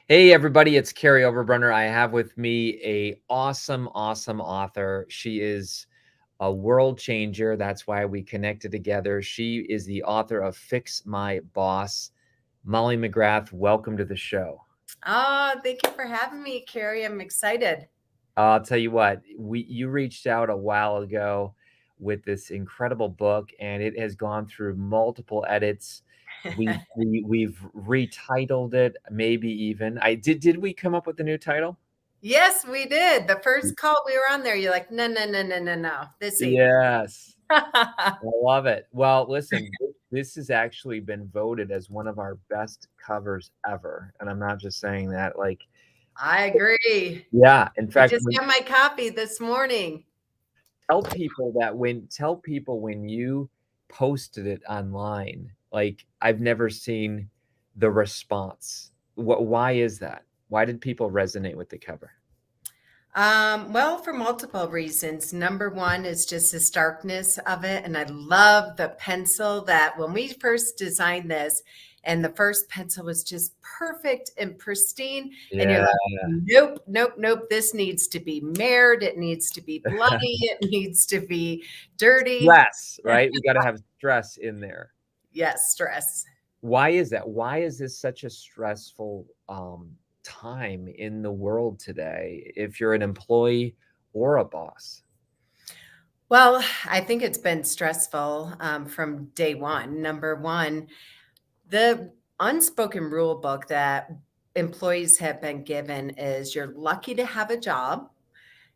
Hey everybody, it's Carrie Overbrunner. I have with me a awesome author. She is a world changer. That's why we connected together. She is the author of Fix My Boss. Molly McGrath, welcome to the show. Oh, thank you for having me, Carrie. I'm excited. I'll tell you what, you reached out a while ago with this incredible book, and it has gone through multiple edits. We've retitled it, maybe even. Did we come up with a new title? Yes, we did. The first call we were on there, you're like, no. This ain't. Yes. I love it. Well, listen, this has actually been voted as one of our best covers ever, and I'm not just saying that, like, I agree. yeah, in I fact, just got my copy this morning. tell people when you posted it online, like, I've never seen the response. Why is that? Why did people resonate with the cover? Well, for multiple reasons. Number one is just the starkness of it. And I love the pencil that when we first designed this, and the first pencil was just perfect and pristine. And you're Yeah. like, nope. This needs to be marred. It needs to be bloody. It needs to be dirty. Stress, right? We gotta have stress in there. Yes, stress. Why is that? Why is this such a stressful time in the world today if you're an employee or a boss? Well, I think it's been stressful from day one. Number one, the unspoken rule book that employees have been given is you're lucky to have a job.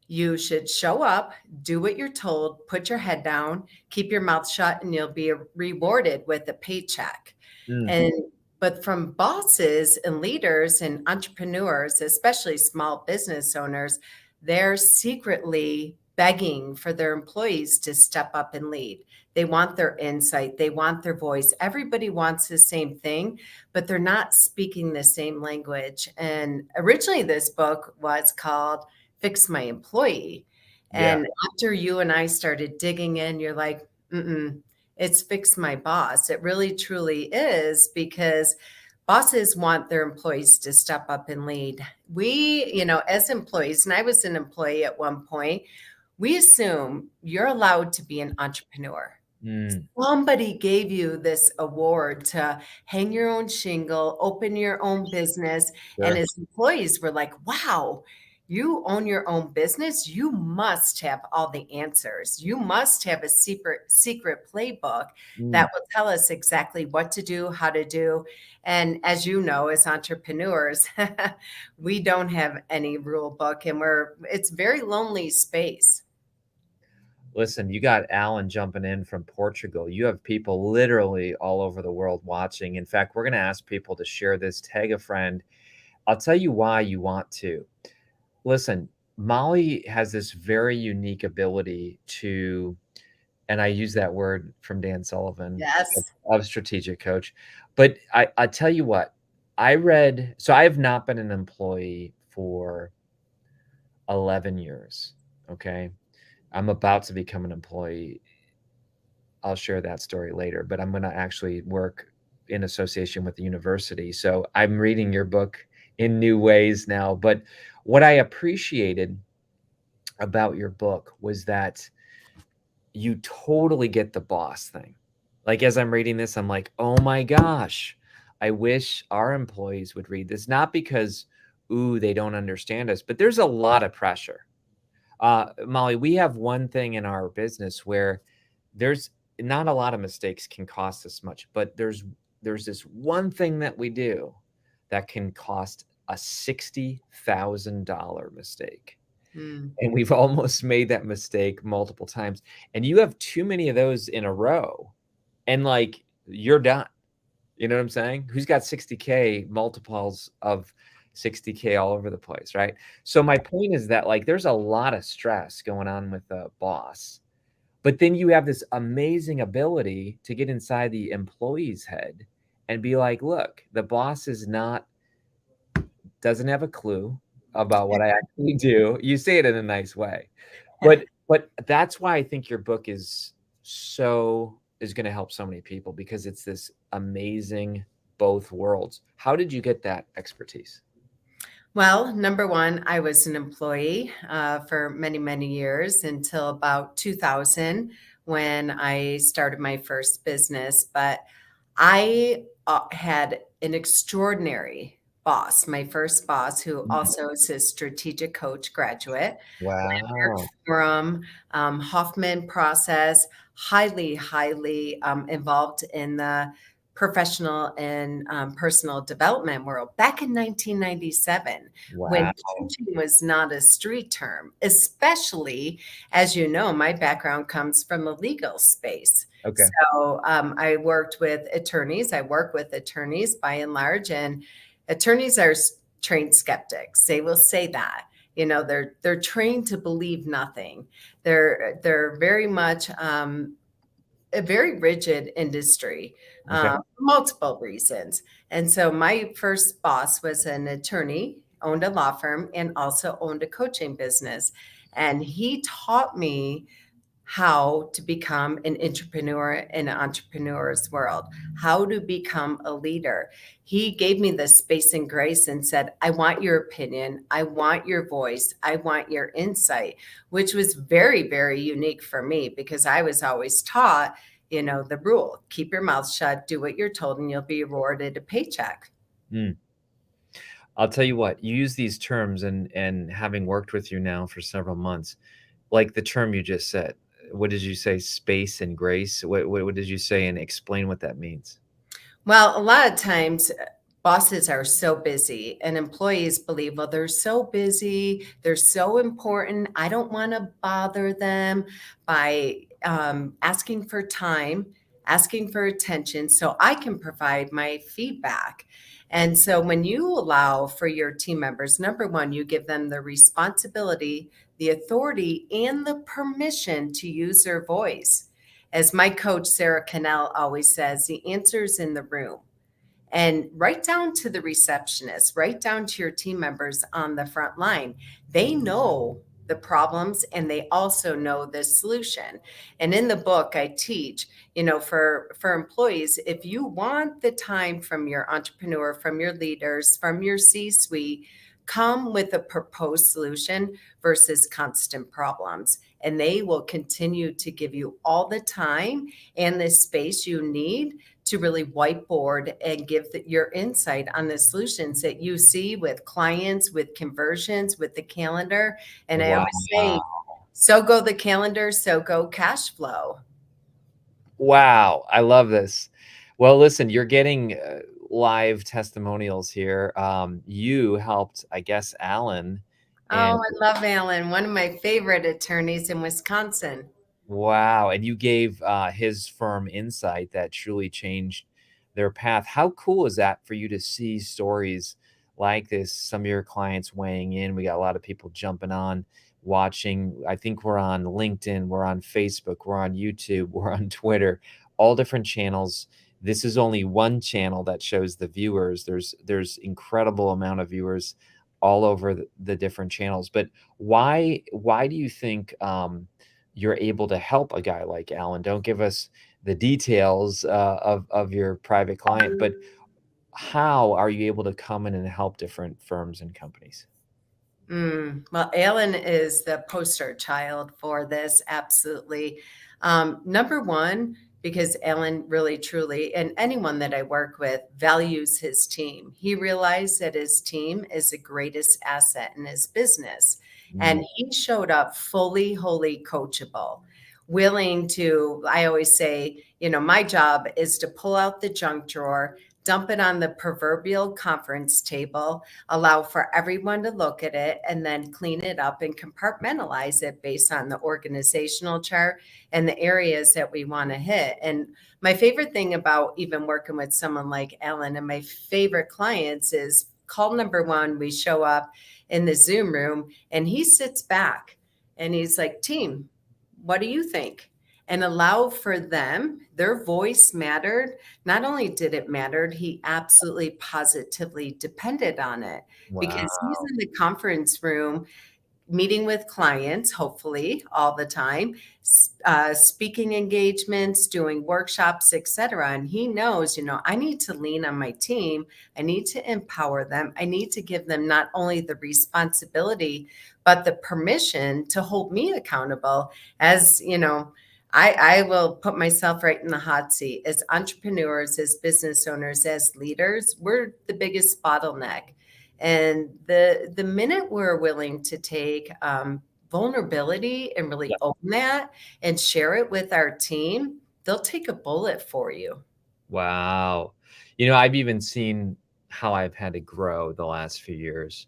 You should show up, do what you're told, put your head down, keep your mouth shut, and you'll be rewarded with a paycheck. Mm, And but from bosses and leaders and entrepreneurs, especially small business owners, they're secretly begging for their employees to step up and lead. They want their insight, they want their voice. Everybody wants the same thing, but they're not speaking the same language. And originally, this book was called Fix My Employee. yeah. And after you and I started digging in, you're like, it's Fix My Boss. It really truly is, because bosses want their employees to step up and lead. As employees, and I was an employee at one point, we assume you're allowed to be an entrepreneur. Mm, Somebody gave you this award to hang your own shingle, open your own business. And sure. as employees, we're like, wow, you own your own business. You must have all the answers. You must have a secret playbook Mm. that will tell us exactly what to do, how to do. And as you know, as entrepreneurs, we don't have any rule book, and it's very lonely space. Listen, you got Alan jumping in from Portugal. You have people literally all over the world watching. In fact, we're going to ask people to share this, tag a friend. I'll tell you why you want to. Listen, Molly has this very unique ability to, and I use that word from Dan Sullivan Yes. of Strategic Coach. But I tell you what, so I have not been an employee for 11 years. Okay. I'm about to become an employee. I'll share that story later, but I'm going to actually work in association with the university. So I'm reading your book in new ways now. But what I appreciated about your book was that you totally get the boss thing. Like, as I'm reading this, I'm like, oh my gosh, I wish our employees would read this. Not because, ooh, they don't understand us, but there's a lot of pressure. Molly, we have one thing in our business where there's not a lot of mistakes can cost us much, but there's this one thing that we do that can cost a $60,000 mistake. Hmm. And we've almost made that mistake multiple times. And you have too many of those in a row, and like you're done. You know what I'm saying? Who's got 60K multiples of 60K all over the place, right? So my point is that, like, there's a lot of stress going on with the boss, but then you have this amazing ability to get inside the employee's head and be like, look, the boss doesn't have a clue about what I actually do. You say it in a nice way. But that's why I think your book is going to help so many people, because it's this amazing both worlds. How did you get that expertise? Well, number one, I was an employee for many, many years until about 2000 when I started my first business. But I had an extraordinary boss, my first boss, who Mm. also is a strategic coach graduate. Worked Wow. for him, Hoffman process, highly, highly involved in the professional and personal development world back in 1997 when Wow. coaching was not a street term, especially as you know, my background comes from the legal space. Okay. So I worked with attorneys. I work with attorneys by and large, and attorneys are trained skeptics. They will say that. You know, they're trained to believe nothing. They're very much a very rigid industry, Okay. for multiple reasons. And so my first boss was an attorney, owned a law firm, and also owned a coaching business. And he taught me how to become an entrepreneur in an entrepreneur's world, how to become a leader. He gave me the space and grace and said, I want your opinion. I want your voice. I want your insight, which was very, very unique for me because I was always taught, you know, the rule keep your mouth shut, do what you're told, and you'll be awarded a paycheck. Mm. I'll tell you what, you use these terms and having worked with you now for several months, like the term you just said, what did you say? Space and grace? What did you say? And explain what that means. Well, a lot of times bosses are so busy and employees believe, well, they're so busy, they're so important. I don't want to bother them by asking for time, asking for attention so I can provide my feedback. And so when you allow for your team members, number one, you give them the responsibility, the authority, and the permission to use their voice. As my coach, Sarah Cannell, always says, the answer is in the room. And right down to the receptionist, right down to your team members on the front line, they know the problems and they also know the solution. And in the book, I teach, you know, for employees, if you want the time from your entrepreneur, from your leaders, from your C-suite, come with a proposed solution versus constant problems. And they will continue to give you all the time and the space you need to really whiteboard and give your insight on the solutions that you see with clients, with conversions, with the calendar. And I Wow. always say, so go the calendar, so go cash flow. Wow, I love this. Well, listen, you're getting, live testimonials here. You helped, I guess, Alan, Oh, and I love Alan, one of my favorite attorneys in Wisconsin. wow, and you gave, his firm insight that truly changed their path. How cool is that for you to see stories like this, some of your clients weighing in? We got a lot of people jumping on, watching. I think we're on LinkedIn, we're on Facebook, we're on YouTube, we're on Twitter, all different channels. This is only one channel that shows the viewers. There's incredible amount of viewers all over the different channels. But why do you think, you're able to help a guy like Alan? Don't give us the details, of your private client, but how are you able to come in and help different firms and companies? Well, Alan is the poster child for this, absolutely. Number one, because Alan really, truly, and anyone that I work with values his team. He realized that his team is the greatest asset in his business. Mm, And he showed up fully, wholly coachable, willing to, I always say, you know, my job is to pull out the junk drawer, dump it on the proverbial conference table, allow for everyone to look at it, and then clean it up and compartmentalize it based on the organizational chart and the areas that we want to hit. And my favorite thing about even working with someone like Ellen and my favorite clients is call number one, we show up in the Zoom room and he sits back and he's like, team, what do you think? And allow for them, their voice mattered. Not only did it matter, he absolutely positively depended on it because he's wow. in the conference room meeting with clients, hopefully all the time, speaking engagements, doing workshops, etc. And he knows, I need to lean on my team. I need to empower them. I need to give them not only the responsibility, but the permission to hold me accountable. As I will put myself right in the hot seat. As entrepreneurs, as business owners, as leaders, we're the biggest bottleneck. And the minute we're willing to take vulnerability and really Yeah. own that and share it with our team, they'll take a bullet for you. Wow. I've even seen how I've had to grow the last few years.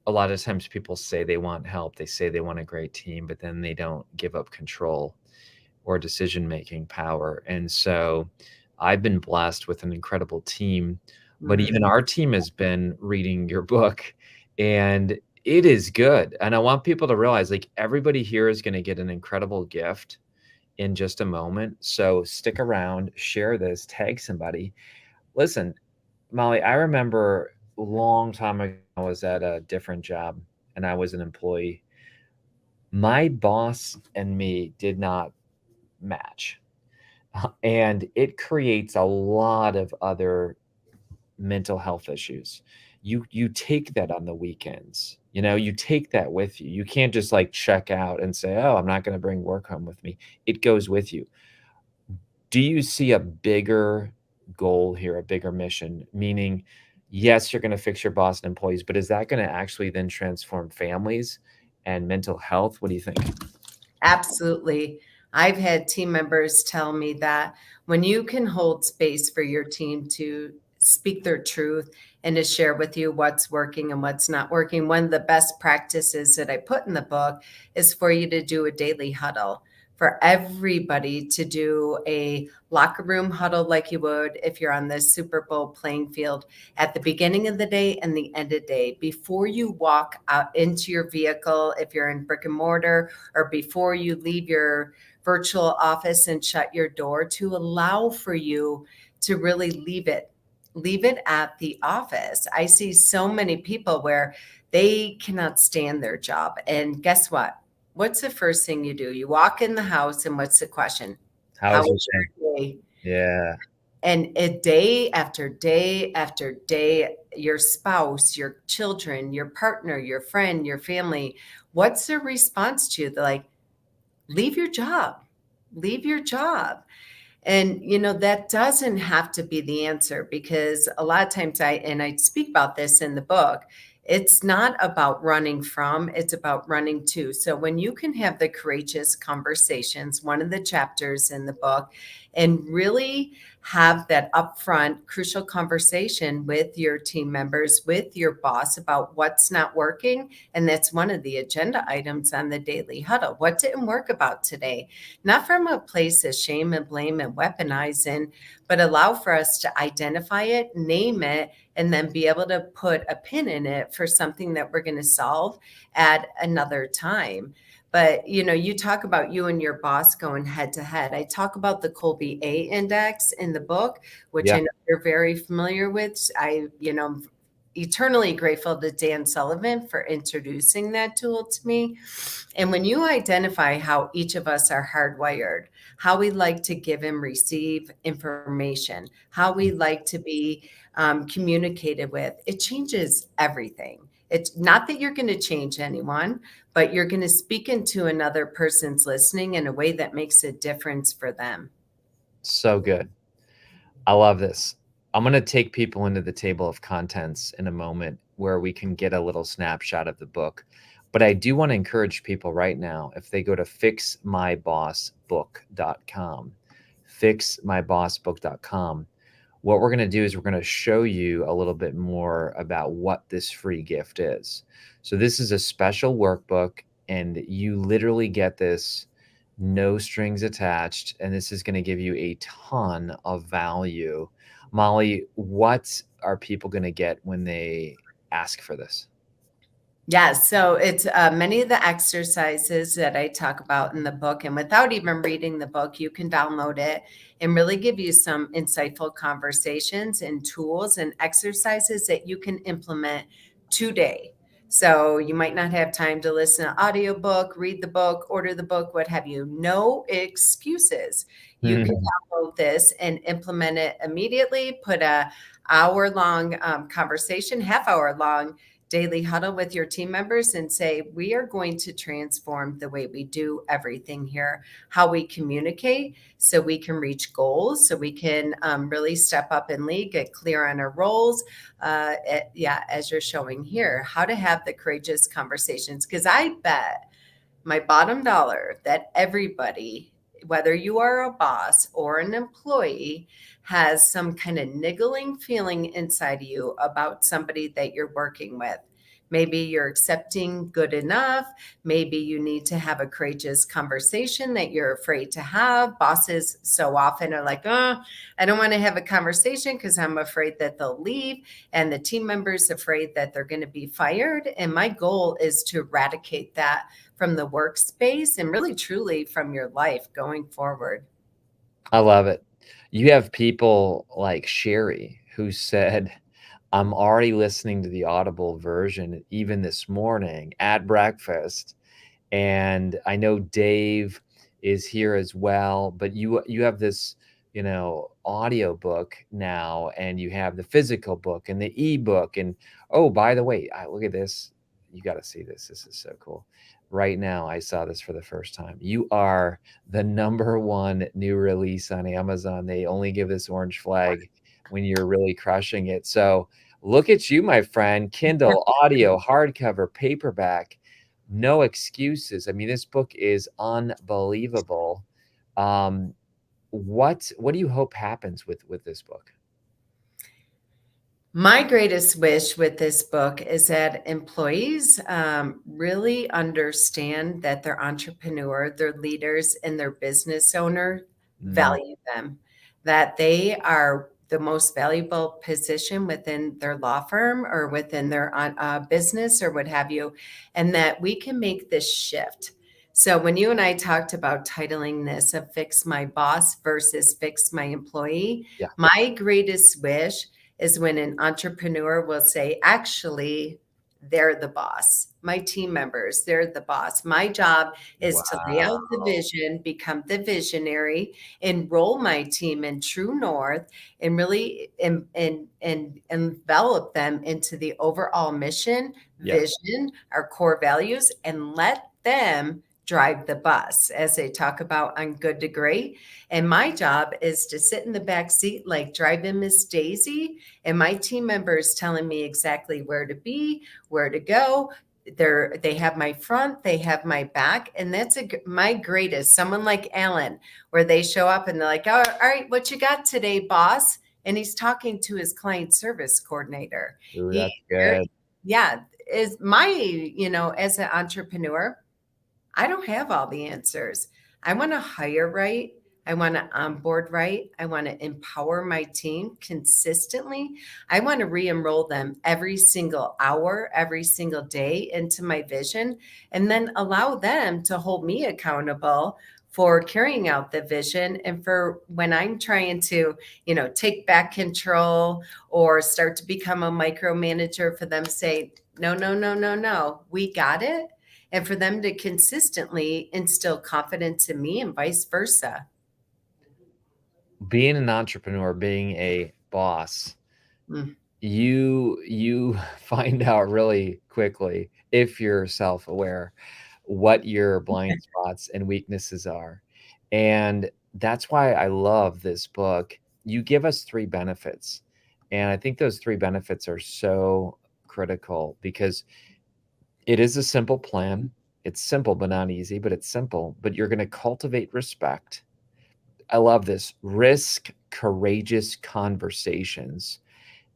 A lot of times people say they want help, they say they want a great team, but then they don't give up control or decision-making power. And so I've been blessed with an incredible team, but Mhm. even our team has been reading your book, and it is good. And I want people to realize, like, everybody here is gonna get an incredible gift in just a moment. So stick around, share this, tag somebody. Listen, Molly, I remember a long time ago, I was at a different job and I was an employee. My boss and me did not match. And it creates a lot of other mental health issues. You take that on the weekends. You take that with you. You can't just like check out and say, "Oh, I'm not going to bring work home with me." It goes with you. Do you see a bigger goal here, a bigger mission? Meaning, yes, you're gonna fix your boss and employees, but is that gonna actually then transform families and mental health? What do you think? Absolutely. I've had team members tell me that when you can hold space for your team to speak their truth and to share with you what's working and what's not working, one of the best practices that I put in the book is for you to do a daily huddle, for everybody to do a locker room huddle like you would if you're on the Super Bowl playing field at the beginning of the day and the end of the day. Before you walk out into your vehicle, if you're in brick and mortar, or before you leave your virtual office and shut your door, to allow for you to really leave it at the office. I see so many people where they cannot stand their job. And guess what? What's the first thing you do? You walk in the house, and what's the question? How How was your was day? your day? Yeah. And a day after day after day, your spouse, your children, your partner, your friend, your family, what's their response to you? They're like, leave your job, leave your job. And that doesn't have to be the answer, because a lot of times I speak about this in the book. It's not about running from, it's about running to. So when you can have the courageous conversations, one of the chapters in the book, and really have that upfront crucial conversation with your team members, with your boss, about what's not working. And that's one of the agenda items on the daily huddle. What didn't work about today? Not from a place of shame and blame and weaponizing, but allow for us to identify it, name it, and then be able to put a pin in it for something that we're going to solve at another time. But you talk about you and your boss going head to head. I talk about the Colby A index in the book, which I Yeah. know you're very familiar with. Eternally grateful to Dan Sullivan for introducing that tool to me. And when you identify how each of us are hardwired, how we like to give and receive information, how we like to be communicated with, it changes everything. It's not that you're going to change anyone, but you're going to speak into another person's listening in a way that makes a difference for them. So good. I love this. I'm gonna take people into the table of contents in a moment where we can get a little snapshot of the book. But I do want to encourage people right now, if they go to fixmybossbook.com, fixmybossbook.com, what we're going to do is we're going to show you a little bit more about what this free gift is. So this is a special workbook, and you literally get this no strings attached, and this is going to give you a ton of value. Molly, what are people going to get when they ask for this? Yes, so it's many of the exercises that I talk about in the book, and without even reading the book, you can download it and really give you some insightful conversations and tools and exercises that you can implement today. So you might not have time to listen to audiobook, read the book, order the book, what have you. No excuses. You can download this and implement it immediately. Put a hour long conversation, half hour long daily huddle with your team members and say, we are going to transform the way we do everything here, how we communicate so we can reach goals, so we can really step up in league, get clear on our roles. As you're showing here, how to have the courageous conversations. Because I bet my bottom dollar that everybody, whether you are a boss or an employee, has some kind of niggling feeling inside of you about somebody that you're working with. Maybe you're accepting good enough. Maybe you need to have a courageous conversation that you're afraid to have. Bosses so often are like, oh, I don't want to have a conversation because I'm afraid that they'll leave. And the team member's afraid that they're going to be fired. And my goal is to eradicate that from the workspace and really truly from your life going forward. I love it. You have people like Sherry who said, I'm already listening to the Audible version even this morning at breakfast. And I know Dave is here as well, but you have this, audio book now, and you have the physical book and the ebook. And oh, by the way, look at this. You got to see this. This is so cool. Right now, I saw this for the first time. You are the #1 new release on Amazon. They only give this orange flag when you're really crushing it. So look at you, my friend. Kindle, audio, hardcover, paperback. No excuses. I mean, this book is unbelievable. What do you hope happens with this book? My greatest wish with this book is that employees really understand that their entrepreneur, their leaders, and their business owner Mm, value them, that they are the most valuable position within their law firm or within their business or what have you, and that we can make this shift. So when you and I talked about titling this a Fix My Boss versus Fix My Employee, yeah. my greatest wish is when an entrepreneur will say, actually, they're the boss. My team members, they're the boss. My job is to lay out the Wow. vision, become the visionary, enroll my team in true north, and really and envelop them into the overall mission, Yeah. vision, our core values, and let them drive the bus, as they talk about on Good to Great. And my job is to sit in the back seat like driving Miss Daisy, and my team members telling me exactly where to be, where to go. They have my front, they have my back, and that's my greatest. Someone like Alan, where they show up and they're like, "Oh, all right, what you got today, boss?" And he's talking to his client service coordinator. Ooh, He, that's good. yeah, is my, as an entrepreneur, I don't have all the answers. I want to hire right. I want to onboard right. I want to empower my team consistently. I want to re enroll them every single hour, every single day into my vision, and then allow them to hold me accountable for carrying out the vision. And for when I'm trying to, take back control or start to become a micromanager, for them to say, no, no, no, no, no, we got it, and for them to consistently instill confidence in me and vice versa. Being an entrepreneur, being a boss, Mm. you find out really quickly, if you're self-aware, what your blind spots and weaknesses are. And that's why I love this book. You give us 3 benefits, and I think those 3 benefits are so critical because it is a simple plan. It's simple but not easy, but it's simple. But you're gonna cultivate respect. I love this. Risk courageous conversations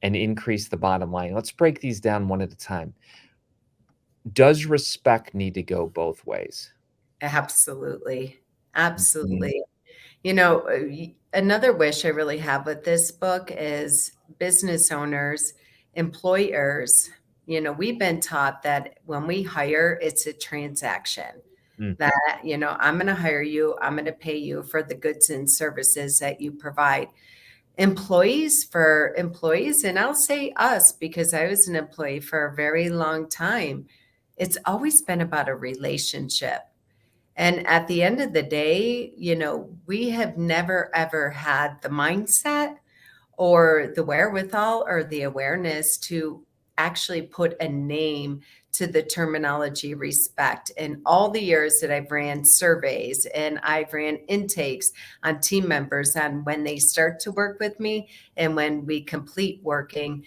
and increase the bottom line. Let's break these down one at a time. Does respect need to go both ways? Absolutely. Mhm. Absolutely. Another wish I really have with this book is business owners, employers. We've been taught that when we hire, it's a transaction. Mm. That, I'm going to hire you, I'm going to pay you for the goods and services that you provide. For employees, and I'll say us because I was an employee for a very long time, it's always been about a relationship. And at the end of the day, we have never ever had the mindset or the wherewithal or the awareness to actually put a name to the terminology respect. In all the years that I've ran surveys and I've ran intakes on team members on when they start to work with me and when we complete working,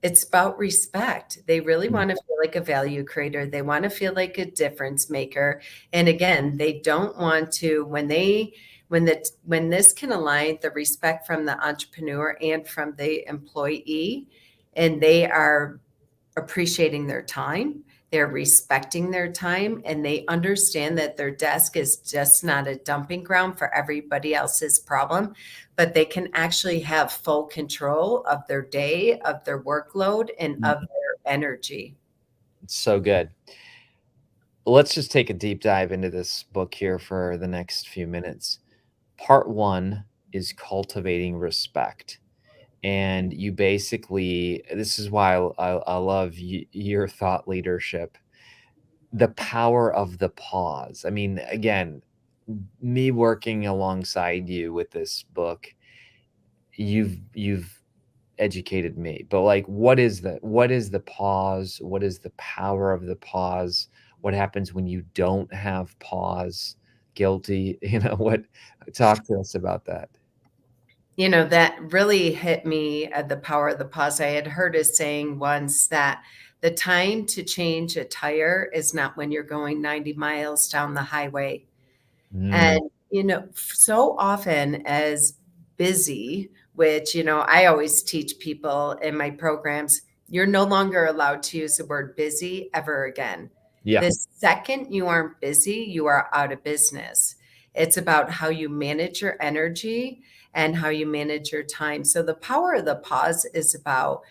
it's about respect. They really Mm, want to feel like a value creator. They want to feel like a difference maker. And again, they don't want to when this can align the respect from the entrepreneur and from the employee, and they are appreciating their time, they're respecting their time, and they understand that their desk is just not a dumping ground for everybody else's problem, but they can actually have full control of their day, of their workload, and mm. of their energy. It's so good. Let's just take a deep dive into this book here for the next few minutes. Part one is cultivating respect. And you basically, this is why I love your thought leadership, the power of the pause. I mean, again, me working alongside you with this book, you've educated me. But like, what is the pause? What is the power of the pause? What happens when you don't have pause? Guilty, what? Talk to us about that. That really hit me at the power of the pause. I had heard a saying once that the time to change a tire is not when you're going 90 miles down the highway. Mm, And, so often as busy, which, I always teach people in my programs, you're no longer allowed to use the word busy ever again. yeah. The second you aren't busy, you are out of business. It's about how you manage your energy and how you manage your time. So the power of the pause is about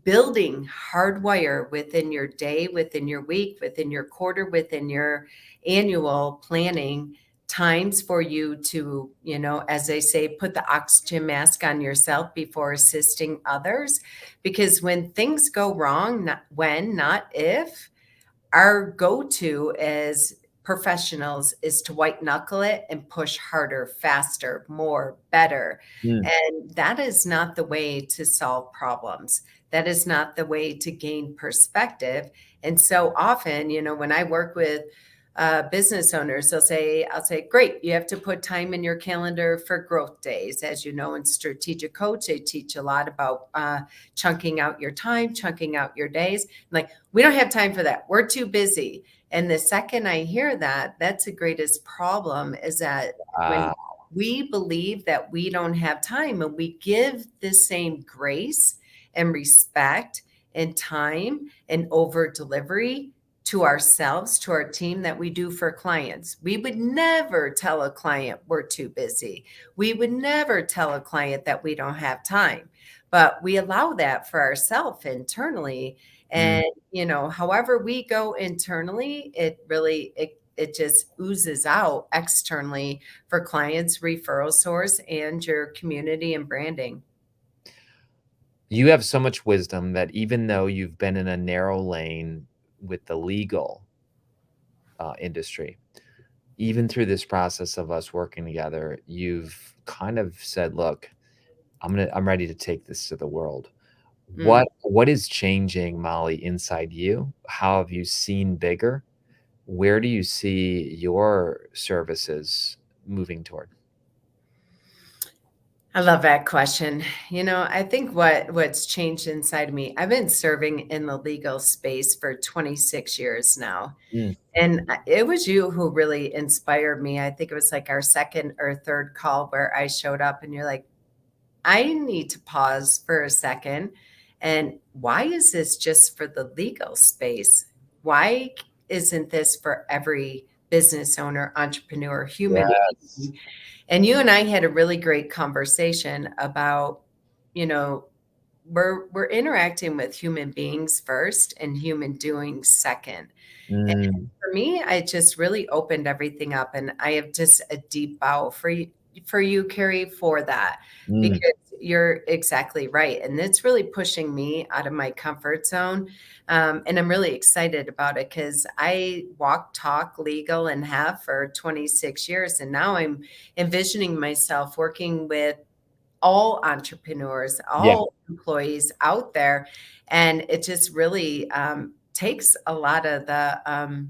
building hardwire within your day, within your week, within your quarter, within your annual planning times for you to, as they say, put the oxygen mask on yourself before assisting others. Because when things go wrong, not when, not if, our go-to as professionals is to white knuckle it and push harder, faster, more, better. Mm, And that is not the way to solve problems. That is not the way to gain perspective. And so often, when I work with business owners, I'll say, great, you have to put time in your calendar for growth days. As you know, in Strategic Coach, they teach a lot about chunking out your time, chunking out your days. Like, we don't have time for that. We're too busy. And the second I hear that, that's the greatest problem is that when ah, we believe that we don't have time and we give the same grace and respect and time and over delivery to ourselves, to our team that we do for clients. We would never tell a client we're too busy. We would never tell a client that we don't have time, but we allow that for ourselves internally. mm. And, however we go internally, it just oozes out externally for clients, referral source, and your community and branding. You have so much wisdom that even though you've been in a narrow lane with the legal, industry, even through this process of us working together, you've kind of said, "Look, I'm ready to take this to the world." Mm. What is changing, Molly, inside you? How have you seen bigger? Where do you see your services moving toward? I love that question. I think what's changed inside of me, I've been serving in the legal space for 26 years now. Mm, And it was you who really inspired me. I think it was like our second or third call where I showed up and you're like, I need to pause for a second. And why is this just for the legal space? Why isn't this for every business owner, entrepreneur, human yes. being? And you and I had a really great conversation about, you know, we're interacting with human beings first and human doing second. And Mm, for me, I just really opened everything up, and I have just a deep bow for you, Carrie, for that, mm, because you're exactly right. And it's really pushing me out of my comfort zone. And I'm really excited about it because I walk, talk legal and have for 26 years. And now I'm envisioning myself working with all entrepreneurs, Yeah. all employees out there. And it just really takes a lot of the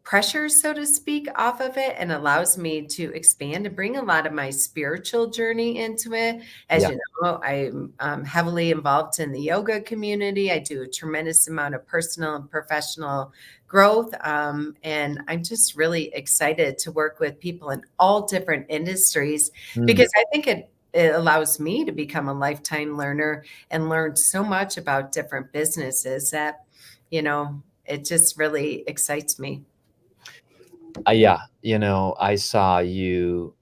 pressure, so to speak, off of it and allows me to expand and bring a lot of my spiritual journey into it. As Yeah. you know, I'm heavily involved in the yoga community. I do a tremendous amount of personal and professional growth. And I'm just really excited to work with people in all different industries Mm. because I think it allows me to become a lifetime learner and learn so much about different businesses that, it just really excites me. Yeah, I saw you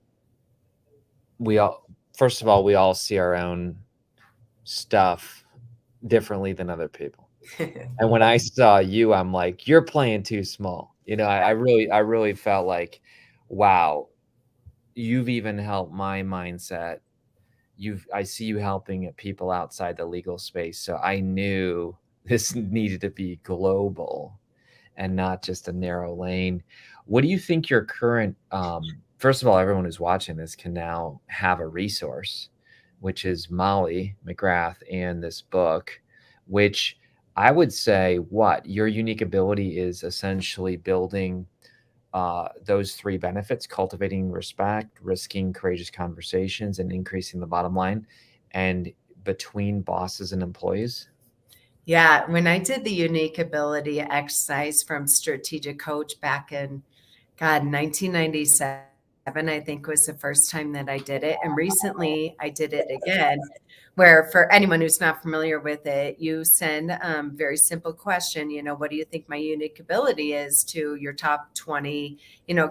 we all first of all, we all see our own stuff differently than other people. And when I saw you, I'm like, "You're playing too small." I really felt like, "Wow, you've even helped my mindset. I see you helping people outside the legal space." So I knew this needed to be global and not just a narrow lane. What do you think your current first of all, everyone who's watching this can now have a resource, which is Molly McGrath and this book, which I would say what your unique ability is essentially building those three benefits: cultivating respect, risking courageous conversations, and increasing the bottom line, and between bosses and employees. Yeah, when I did the unique ability exercise from Strategic Coach back in, God, 1997, I think was the first time that I did it. And recently I did it again, where for anyone who's not familiar with it, you send very simple question, what do you think my unique ability is to your top 20,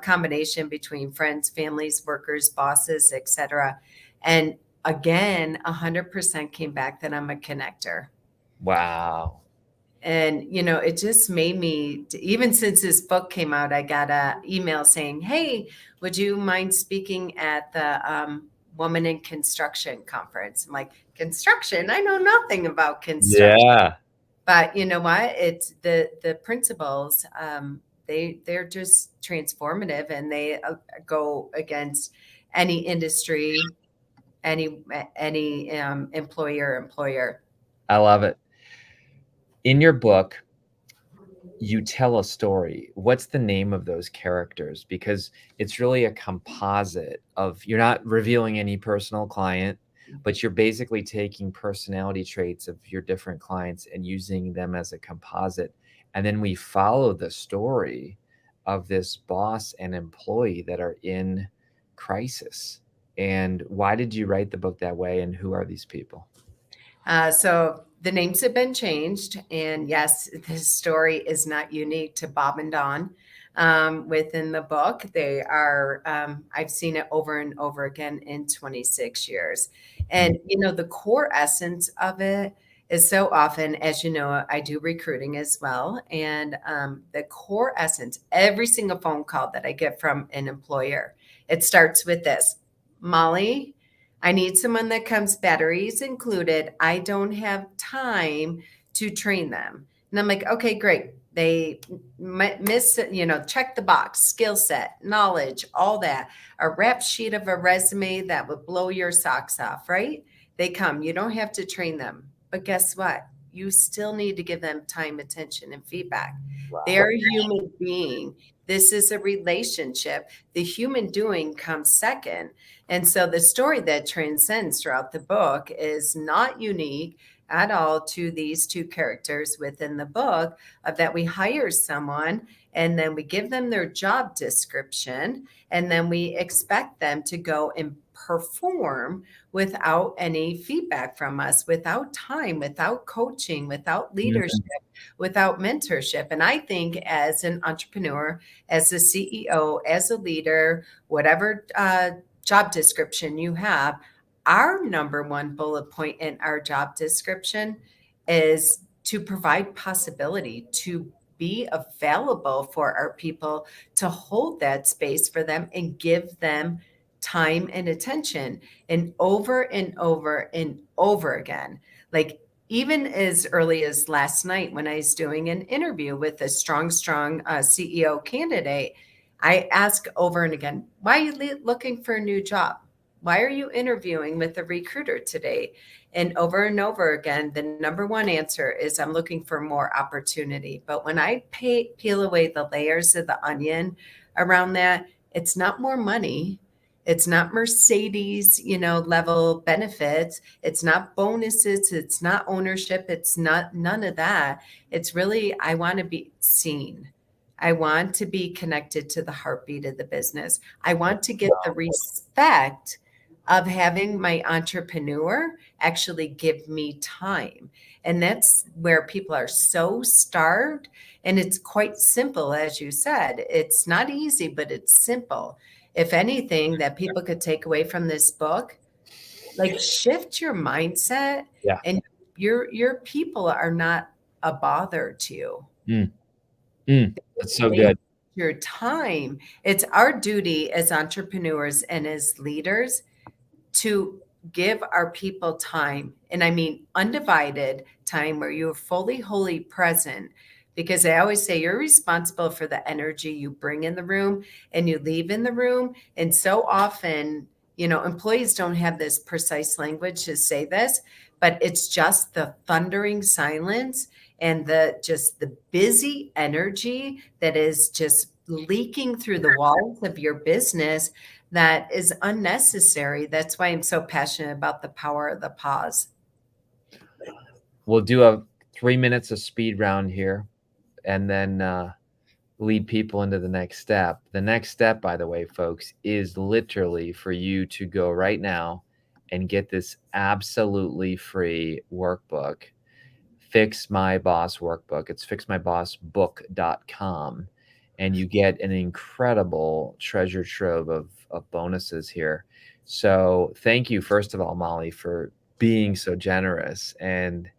combination between friends, families, workers, bosses, etc. And again, 100% came back that I'm a connector. Wow. And, it just made me, even since this book came out, I got a email saying, "Hey, would you mind speaking at the Woman in Construction conference?" I'm like, construction? I know nothing about construction. Yeah. But you know what? It's the principles. They're just transformative, and they go against any industry, any employer. I love it. In your book, you tell a story. What's the name of those characters? Because it's really a composite of you're not revealing any personal client, but you're basically taking personality traits of your different clients and using them as a composite. And then we follow the story of this boss and employee that are in crisis. And why did you write the book that way? And who are these people? So the names have been changed. And yes, this story is not unique to Bob and Don. Within the book, they are, I've seen it over and over again in 26 years. And, the core essence of it is so often, as you know, I do recruiting as well. And the core essence, every single phone call that I get from an employer, it starts with this: "Molly, I need someone that comes batteries included. I don't have time to train them." And I'm like, "Okay, great." They miss, check the box, skill set, knowledge, all that. A rap sheet of a resume that would blow your socks off, right? They come. You don't have to train them. But guess what? You still need to give them time, attention, and feedback. Wow. They're a human being. This is a relationship. The human doing comes second. And so the story that transcends throughout the book is not unique at all to these two characters within the book, of that we hire someone and then we give them their job description and then we expect them to go and perform without any feedback from us, without time, without coaching, without leadership, Mhm. without mentorship. And I think as an entrepreneur, as a CEO, as a leader, whatever job description you have, our number one bullet point in our job description is to provide possibility, to be available for our people, to hold that space for them and give them time and attention, and over and over and over again. Like, even as early as last night when I was doing an interview with a strong CEO candidate, I ask over and again, why are you looking for a new job? Why are you interviewing with a recruiter today? And over again, the number one answer is, I'm looking for more opportunity. But when I peel away the layers of the onion around that, it's not more money. It's not Mercedes, level benefits. It's not bonuses. It's not ownership. It's not none of that. It's really, I want to be seen. I want to be connected to the heartbeat of the business. I want to get the respect of having my entrepreneur actually give me time. And that's where people are so starved. And it's quite simple, as you said. It's not easy, but it's simple. If anything that people could take away from this book, like, shift your mindset, Yeah. and your people are not a bother to you. Mm, that's so They good. your time. It's our duty as entrepreneurs and as leaders to give our people time. And I mean undivided time where you're fully, wholly present. Because I always say you're responsible for the energy you bring in the room and you leave in the room. And so often, employees don't have this precise language to say this, but it's just the thundering silence and the busy energy that is just leaking through the walls of your business that is unnecessary. That's why I'm so passionate about the power of the pause. We'll do a 3 minutes of speed round here, and then lead people into the next step. The next step, by the way, folks, is literally for you to go right now and get this absolutely free workbook, Fix My Boss workbook. It's fixmybossbook.com. And you get an incredible treasure trove of bonuses here. So thank you, first of all, Molly, for being so generous and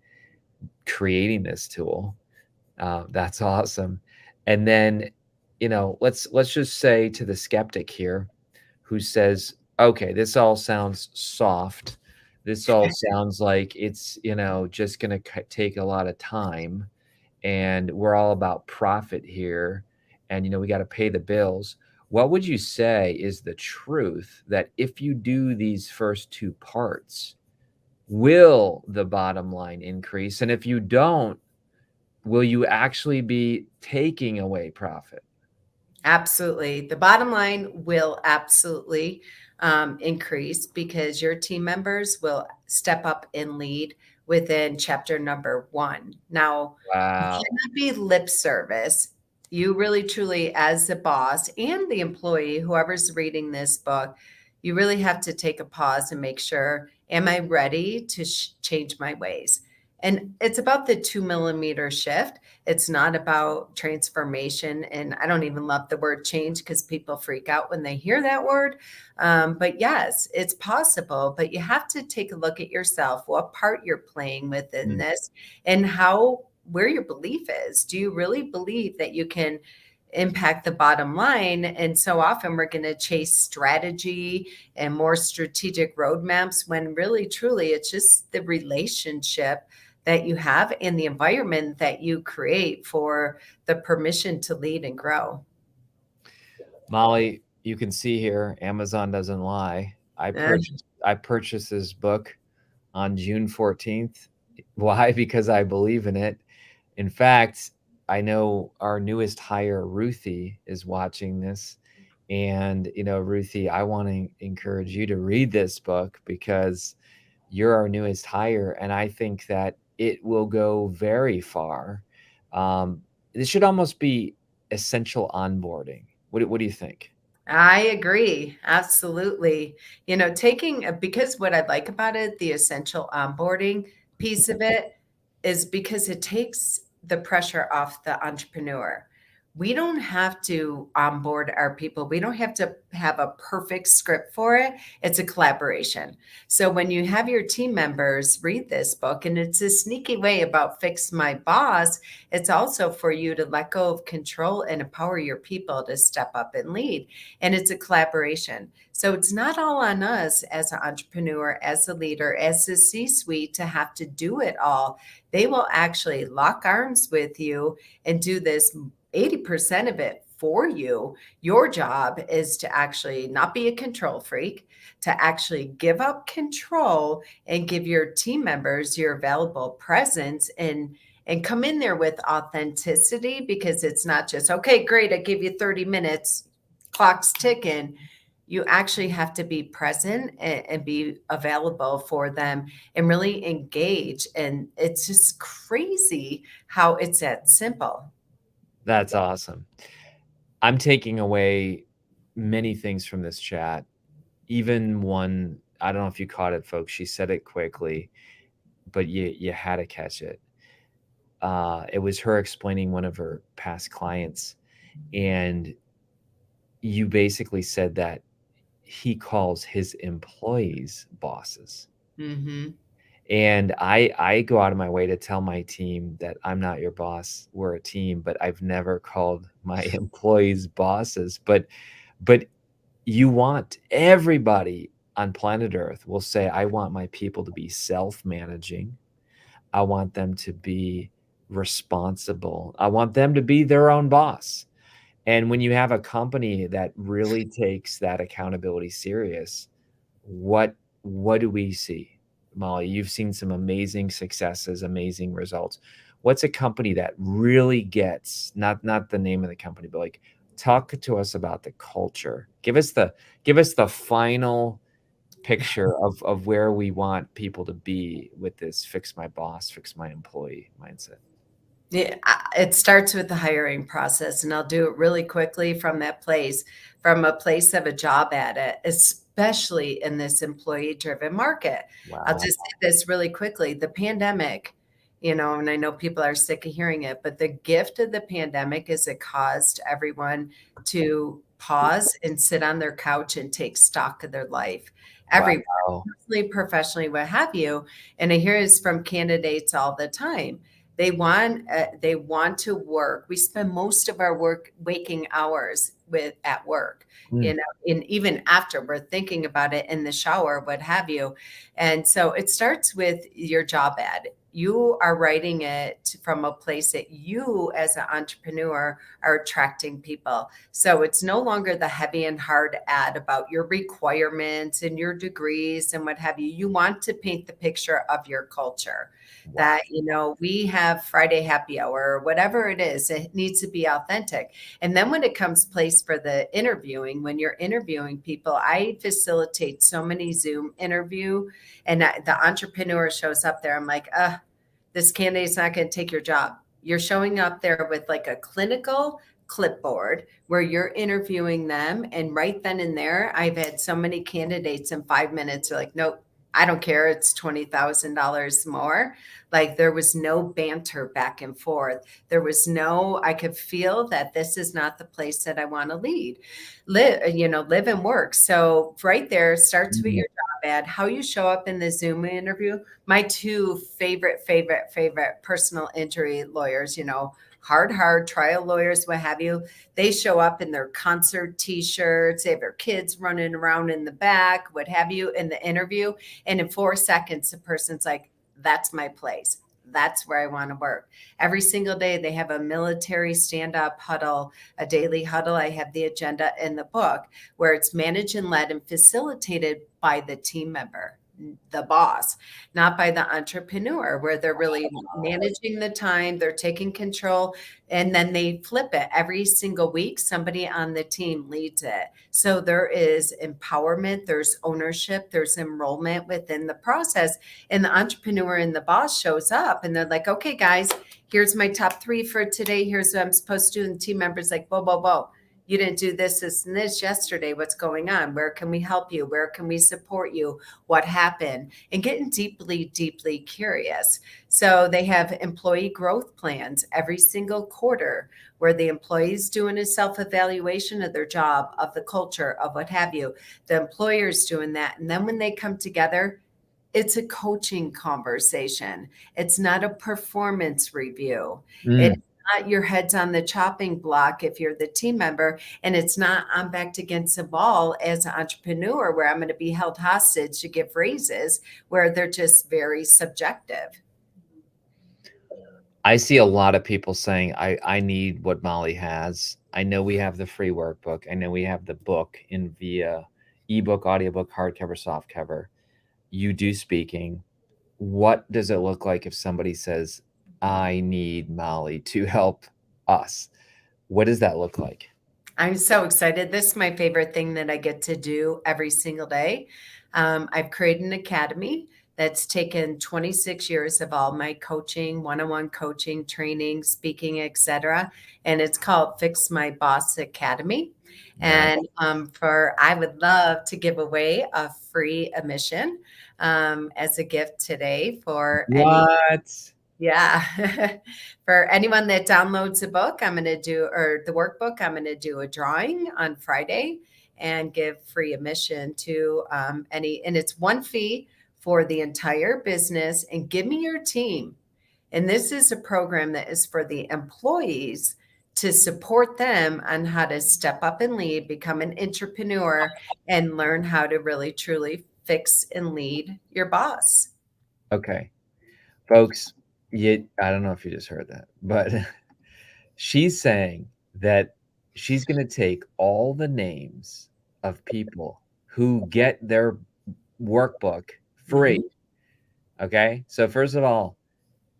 creating this tool. That's awesome. And then, let's just say to the skeptic here who says, okay, this all sounds soft. This all sounds like it's, just going to take a lot of time, and we're all about profit here. And, we got to pay the bills. What would you say is the truth that if you do these first two parts, will the bottom line increase? And if you don't, will you actually be taking away profit? Absolutely. The bottom line will absolutely increase because your team members will step up and lead within chapter number 1. Now, it Wow. cannot be lip service. You really, truly, as the boss and the employee, whoever's reading this book, you really have to take a pause and make sure, am I ready to change my ways? And it's about the 2 millimeter shift. It's not about transformation. And I don't even love the word change because people freak out when they hear that word. But yes, it's possible, but you have to take a look at yourself, what part you're playing within Mm. this, and where your belief is. Do you really believe that you can impact the bottom line? And so often we're going to chase strategy and more strategic roadmaps when really, truly, it's just the relationship that you have and the environment that you create for the permission to lead and grow. Molly, you can see here, Amazon doesn't lie. Uh, I purchased this book on June 14th. Why? Because I believe in it. In fact, I know our newest hire, Ruthie, is watching this. And, Ruthie, I want to encourage you to read this book because you're our newest hire. And I think that it will go very far. This should almost be essential onboarding. What do you think? I agree. Absolutely. Because what I like about it, the essential onboarding piece of it is because it takes the pressure off the entrepreneur. we don't have to onboard our people. We don't have to have a perfect script for it. It's a collaboration. So when you have your team members read this book, and it's a sneaky way about Fix My Boss, it's also for you to let go of control and empower your people to step up and lead. And it's a collaboration. So it's not all on us as an entrepreneur, as a leader, as the C-suite to have to do it all. They will actually lock arms with you and do this 80% of it for you. Your job is to actually not be a control freak, to actually give up control and give your team members your available presence and come in there with authenticity, because it's not just, okay, great, I give you 30 minutes, clock's ticking. You actually have to be present and be available for them and really engage. And it's just crazy how it's that simple. That's awesome. I'm taking away many things from this chat. Even one, I don't know if you caught it, folks. She said it quickly, but you had to catch it. It was her explaining one of her past clients, and you basically said that he calls his employees bosses. Mm-hmm. And I go out of my way to tell my team that I'm not your boss. We're a team, but I've never called my employees bosses. But you want everybody on planet Earth will say, I want my people to be self-managing. I want them to be responsible. I want them to be their own boss. And when you have a company that really takes that accountability serious, what what do we see? Molly, you've seen some amazing successes, amazing results. What's a company that really gets, not the name of the company, but like talk to us about the culture. Give us the final picture of where we want people to be with this fix my boss, fix my employee mindset. Yeah, it starts with the hiring process, and I'll do it really quickly from that place, from a place of a job ad, especially in this employee-driven market. I'll Wow. just say this really quickly. The pandemic, and I know people are sick of hearing it, but the gift of the pandemic is it caused everyone to pause and sit on their couch and take stock of their life. Everyone, Wow. personally, professionally, what have you. And I hear this from candidates all the time. They want to work. We spend most of our waking hours at work, Mm. and even after we're thinking about it in the shower, what have you. And so it starts with your job ad. You are writing it from a place that you, as an entrepreneur, are attracting people. So it's no longer the heavy and hard ad about your requirements and your degrees and what have you. You want to paint the picture of your culture, Wow. that we have Friday happy hour or whatever it is. It needs to be authentic. And then when it comes place for the interviewing, when you're interviewing people, I facilitate so many Zoom interview, and the entrepreneur shows up there. I'm like, this candidate's not going to take your job. You're showing up there with like a clinical clipboard where you're interviewing them, and right then and there, I've had so many candidates in 5 minutes are like, nope, I don't care. It's $20,000 more. Like, there was no banter back and forth. There was no, I could feel that this is not the place that I want to live and work. So right there starts with Mm. your job ad, how you show up in the Zoom interview. My two favorite personal injury lawyers, hard trial lawyers, what have you, they show up in their concert t-shirts. They have their kids running around in the back, what have you, in the interview. And in 4 seconds, the person's like, that's my place. That's where I want to work. Every single day, they have a military stand-up huddle, a daily huddle. I have the agenda in the book where it's managed and led and facilitated by the team member, the boss, not by the entrepreneur, where they're really managing the time, they're taking control, and then they flip it every single week. Somebody on the team leads it. So there is empowerment, there's ownership, there's enrollment within the process. And the entrepreneur and the boss shows up and they're like, okay, guys, here's my top 3 for today. Here's what I'm supposed to do. And the team members like, whoa, whoa, whoa. You didn't do this, and this yesterday. What's going on? Where can we help you? Where can we support you? What happened? And getting deeply, deeply curious. So they have employee growth plans every single quarter where the employee's doing a self-evaluation of their job, of the culture, of what have you. The employer's doing that. And then when they come together, it's a coaching conversation. It's not a performance review. Mm, It's not your head's on the chopping block if you're the team member. And it's not I'm backed against the wall as an entrepreneur where I'm going to be held hostage to give raises, where they're just very subjective. I see a lot of people saying, I need what Molly has. I know we have the free workbook. I know we have the book in via ebook, audiobook, hardcover, softcover. You do speaking. What does it look like if somebody says, I need Molly to help us? What does that look like? I'm so excited. This is my favorite thing that I get to do every single day. I've created an academy that's taken 26 years of all my coaching, one-on-one coaching, training, speaking, etc. And it's called Fix My Boss Academy. Nice. And I would love to give away a free admission as a gift today for any. What? Yeah. For anyone that downloads the book, I'm going to do, or the workbook, I'm going to do a drawing on Friday and give free admission to and it's one fee for the entire business. And give me your team. And this is a program that is for the employees to support them on how to step up and lead, become an entrepreneur, and learn how to really, truly fix and lead your boss. Okay. Folks, I don't know if you just heard that, but she's saying that she's going to take all the names of people who get their workbook free. Mhm. Okay. So, first of all,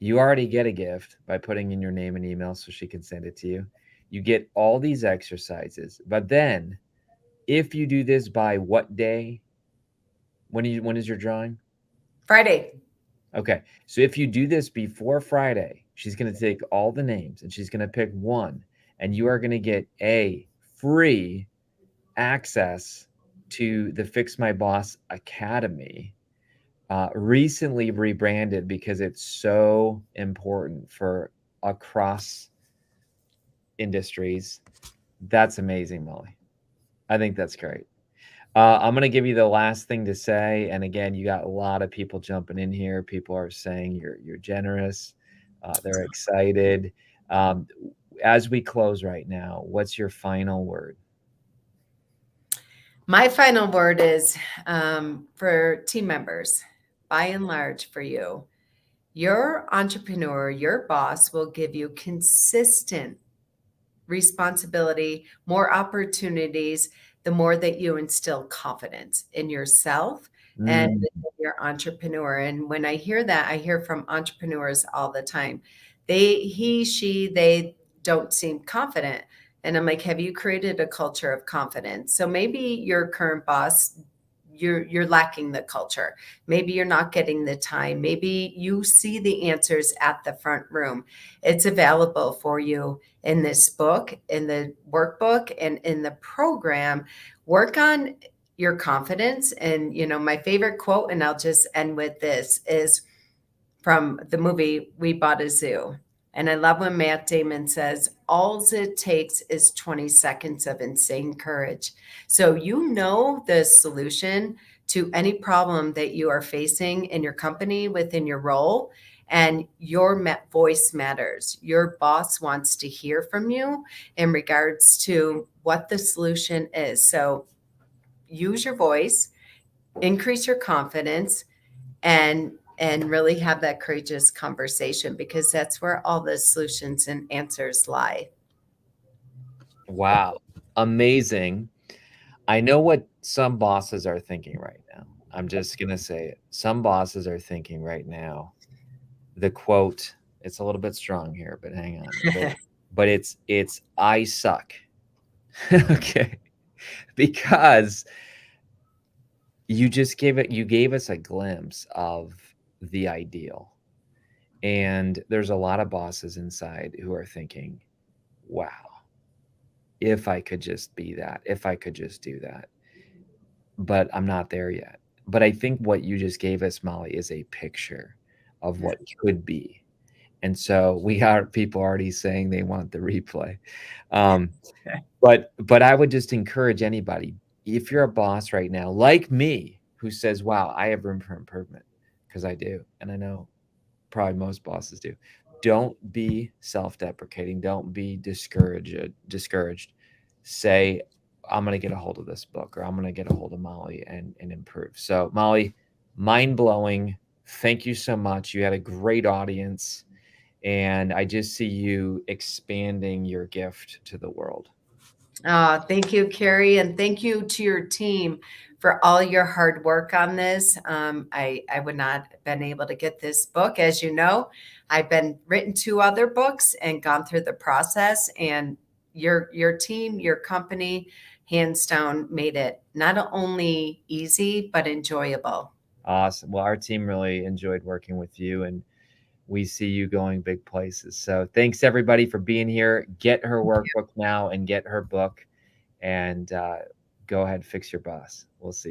you already get a gift by putting in your name and email so she can send it to you. You get all these exercises. But then, if you do this by what day? When is your drawing? Friday. Okay. So if you do this before Friday, she's going to take all the names and she's going to pick one, and you are going to get a free access to the Fix My Boss Academy, recently rebranded because it's so important for across industries. That's amazing, Molly. I think that's great. I'm going to give you the last thing to say. And again, you got a lot of people jumping in here. People are saying you're generous. They're excited. Um, as we close right now, what's your final word? My final word is for team members, by and large, for you. Your entrepreneur, your boss will give you consistent responsibility, more opportunities, the more that you instill confidence in yourself and Mm, in your entrepreneur. And when I hear that, I hear from entrepreneurs all the time. They don't seem confident. And I'm like, have you created a culture of confidence? So maybe your current boss, you're lacking the culture. Maybe you're not getting the time. Maybe you see the answers at the front room. It's available for you in this book, in the workbook, and in the program. Work on your confidence. And, my favorite quote, and I'll just end with this, is from the movie We Bought a Zoo. And I love when Matt Damon says, all it takes is 20 seconds of insane courage. So you know the solution to any problem that you are facing in your company, within your role, and your voice matters. Your boss wants to hear from you in regards to what the solution is. So use your voice, increase your confidence, and really have that courageous conversation, because that's where all the solutions and answers lie. wow. Amazing. I know what some bosses are thinking right now. I'm just going to say it. Some bosses are thinking right now, the quote, it's a little bit strong here, but hang on. But it's I suck. Okay. Because you gave us a glimpse of the ideal. And there's a lot of bosses inside who are thinking, wow, if I could just be that, if I could just do that. But I'm not there yet. But I think what you just gave us, Molly, is a picture of what could be. And so we got people already saying they want the replay. Um, but I would just encourage anybody, if you're a boss right now, like me, who says, wow, I have room for improvement, because I do. And I know probably most bosses do. Don't be self-deprecating. Don't be discouraged. Say, I'm going to get a hold of this book, or I'm going to get a hold of Molly and improve. So, Molly, mind blowing. Thank you so much. You had a great audience, and I just see you expanding your gift to the world. Thank you, Carrie, and thank you to your team for all your hard work on this. I would not have been able to get this book, as you know. I've been written 2 other books and gone through the process, and your team, your company, hands down, made it not only easy but enjoyable. Awesome. Well, our team really enjoyed working with you, and we see you going big places. So thanks everybody for being here. Get her workbook now and get her book, and go ahead, fix your boss. We'll see you.